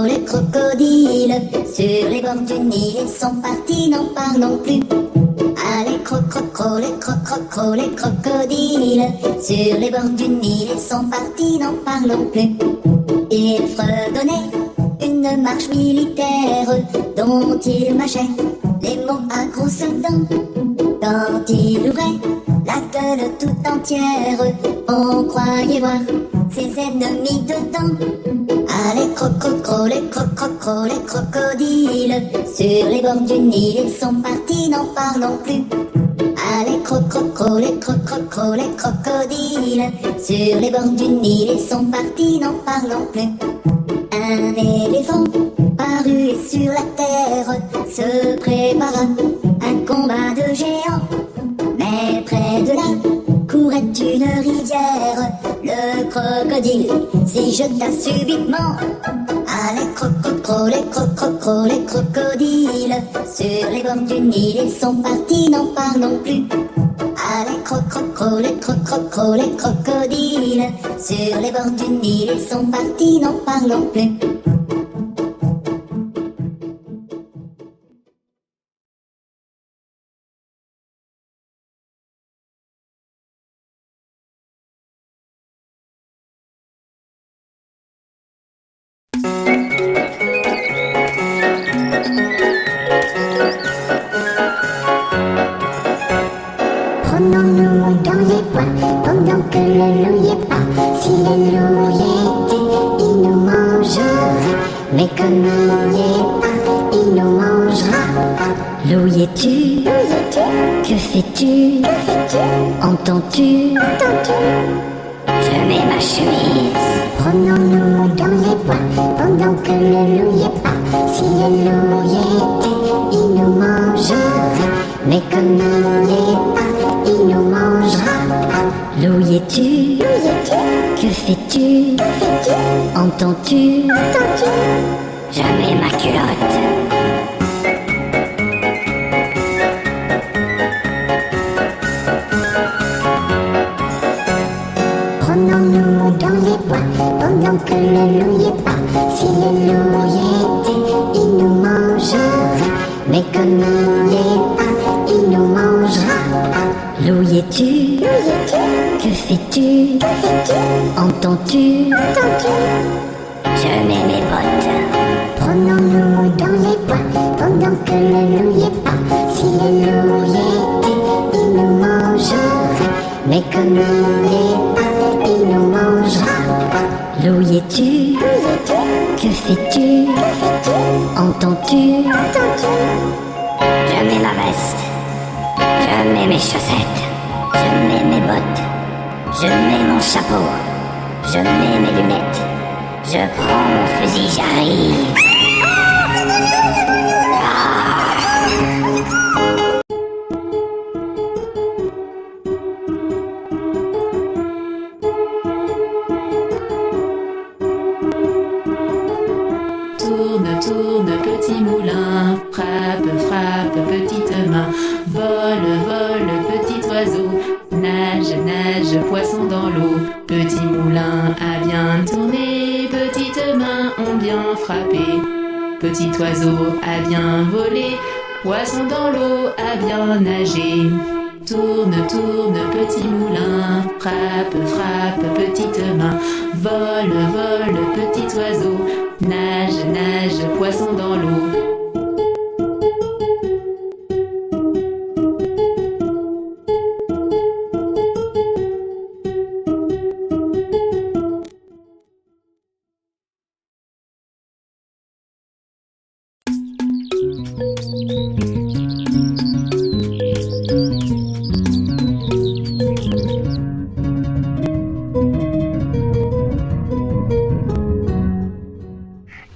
les crocodiles. Sur les bords du Nil, ils sont partis, n'en parlons plus. Allez, les crocodiles. Sur les bords du Nil, ils sont partis, n'en parlons plus. Ils fredonnaient une marche militaire dont ils mâchaient les mots à grosses dents. Quand ils ouvraient la gueule tout entière, on croyait voir ses ennemis dedans. Allez, les crocodiles. Sur les bords du Nil, ils sont partis, n'en parlons plus. Allez, les crocodiles. Sur les bords du Nil, ils sont partis, n'en parlons plus. Un éléphant parut sur la terre, se prépara un combat de géants. Mais près de là courait une rivière, le crocodile s'y jeta subitement. Allez, les crocodiles. Sur les bords du Nil, ils sont partis, n'en parlons plus. Allez, les crocodiles. Sur les bords du Nil, ils sont partis, n'en parlons plus. Prenons-nous dans les bois pendant que le loup y est pas. Si le loup y était, il nous mangerait. Mais comme il y est pas, il nous mangera. Loup y es-tu? Que fais-tu? Entends-tu? Je mets ma chemise. Prenons-nous dans les bois pendant que le loup y est pas. Si le loup y était, il nous mangerait. Mais comme il y est pas, il nous mangera. Loup y es-tu? Que fais-tu? Entends-tu? Je mets ma culotte. Prenons-nous dans les bois pendant que le loup y est pas. Si le loup y était, il nous mangerait. Mais comme il y est pas, il nous mangera. Loup y es-tu? Que fais-tu? Entends-tu? Je mets mes bottes. Prenons-nous dans les bois pendant que le loup y est pas. Si le loup y était, il nous mangerait. Mais comme il y est pas, il nous mangera. Loup y es-tu? Que fais-tu? Entends-tu? Je mets ma veste. Je mets mes chaussettes. Je mets mes bottes. Je mets mon chapeau. Je mets mes lunettes. Je prends mon fusil, j'arrive. Tourne, tourne, petit moulin, frappe, frappe, petite main, vole, vole, petit oiseau, nage, nage, poisson dans l'eau. Petit moulin a bien tourné, petites mains ont bien frappé. Petit oiseau a bien volé, poisson dans l'eau a bien nagé. Tourne, tourne, petit moulin, frappe, frappe, petite main, vole, vole, petit oiseau, nage, nage, poisson dans l'eau.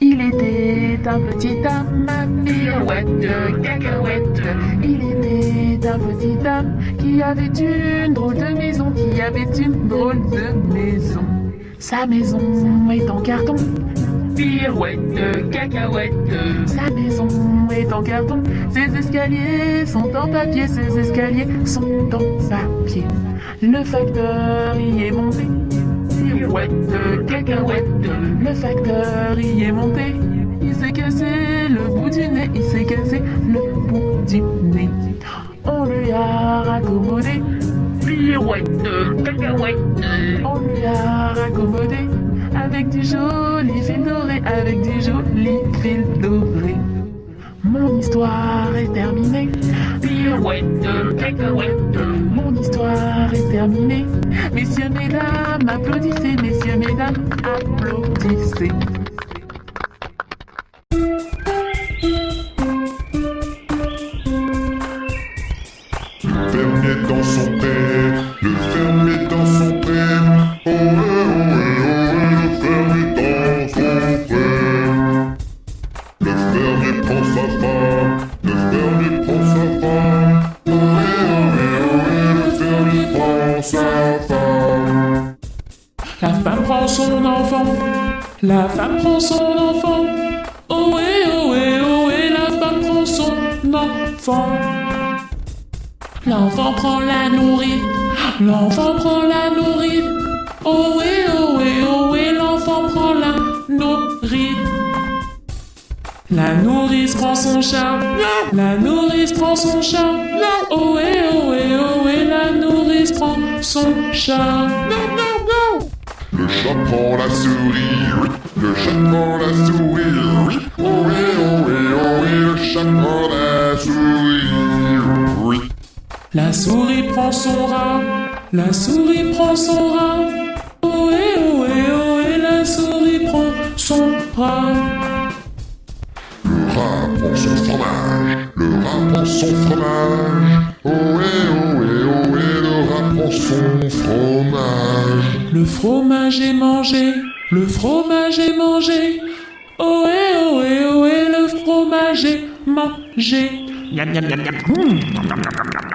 Il était un petit homme à pirouette, cacahuète. Il était un petit homme qui avait une drôle de maison, qui avait une drôle de maison. Sa maison est en carton, pirouette, cacahuète. Sa maison est en carton, ses escaliers sont en papier, ses escaliers sont en papier. Le facteur y est monté, pirouette, cacahuète. Le facteur y est monté. Il s'est cassé le bout du nez, il s'est cassé le bout du nez. On lui a raccommodé. Pirouette, cacahuète. On lui a raccommodé. Avec du joli fil doré, avec du joli fil doré. Mon histoire est terminée. Pirouette, cacahuète. Mon histoire est terminée. Messieurs, mesdames, applaudissez. Messieurs, mesdames, applaudissez. Fermier dans son pré, le fermier dans son pré. Ohé, ohé, ohé, le fermier dans son pré. Le fermier prend sa femme, le fermier prend sa femme. Ohé, ohé, ohé, le fermier prend sa femme. La femme prend son enfant. La femme prend son enfant. Ohé, ohé, ohé, la femme prend son enfant. L'enfant prend la nourrice, l'enfant prend la nourrice. Ohé, ohé, ohé, l'enfant prend la nourrice. La nourrice prend son chat, la nourrice prend son chat. Ohé, ohé, ohé, la nourrice prend son chat. Le chat prend la souris, le chat prend la souris. Ohé, ohé, ohé, le chat prend la souris. La souris prend son rat, la souris prend son rat. Ohé, ohé, ohé, la souris prend son rat. Le rat prend son fromage, le rat prend son fromage. Ohé, ohé, ohé, le rat prend son fromage. Le fromage est mangé, le fromage est mangé. Ohé, ohé, ohé, le fromage est mangé. Miam, miam, miam, miam.